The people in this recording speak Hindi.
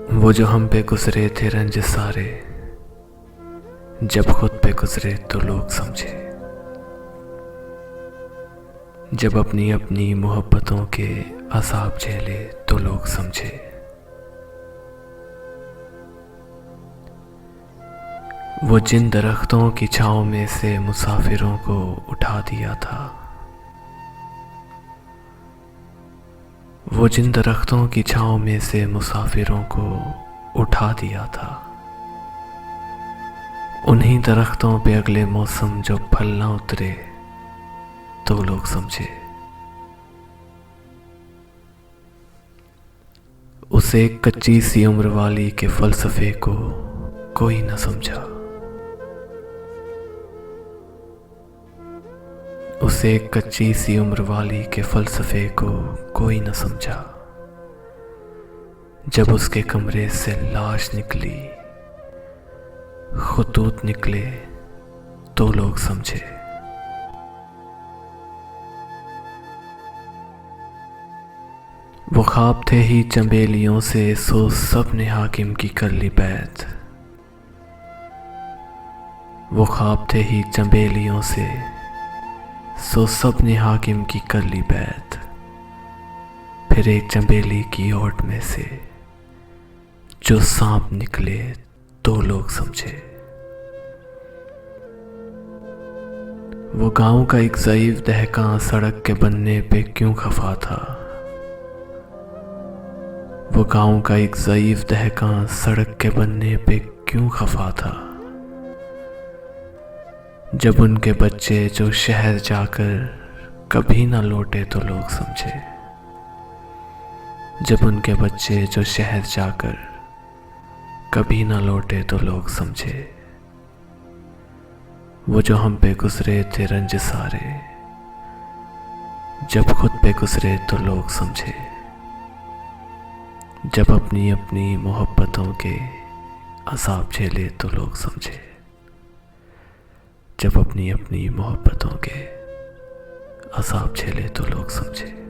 वो जो हम पे गुजरे थे रंज सारे, जब खुद पे गुजरे तो लोग समझे। जब अपनी अपनी मोहब्बतों के अज़ाब झेले तो लोग समझे। वो जिन दरख्तों की छाँव में से मुसाफिरों को उठा दिया था, वो जिन दरख्तों की छाँव में से मुसाफिरों को उठा दिया था, उन्हीं दरख्तों पे अगले मौसम जो फल ना उतरे तो लोग समझे। उसे एक कच्ची सी उम्र वाली के फलसफे को कोई न समझा। उसे एक कच्ची सी उम्र वाली के फलसफे को कोई न समझा। जब उसके कमरे से लाश निकली, खुतूत निकले तो लोग समझे। वो ख्वाब थे ही चंबेलियों से, सो सब ने हाकिम की कर ली बैत। वो ख्वाब थे ही चंबेलियों से, सो सब ने हाकिम की कर ली बैत। फिर एक चंबेली की ओट में से जो सांप निकले तो लोग समझे। वो गांव का एक ज़ईफ दहका सड़क के बनने पे क्यों खफा था। वो गांव का एक ज़ईफ दहका सड़क के बनने पे क्यों खफा था। जब उनके बच्चे जो शहर जाकर कभी ना लौटे तो लोग समझे। जब उनके बच्चे जो शहर जाकर कभी ना लौटे तो लोग समझे। वो जो हम पे गुजरे थे रंज सारे, जब खुद पे गुजरे तो लोग समझे। जब अपनी अपनी मोहब्बतों के अज़ाब झेले तो लोग समझे। जब अपनी अपनी मोहब्बतों के अज़ाब झेले तो लोग समझे।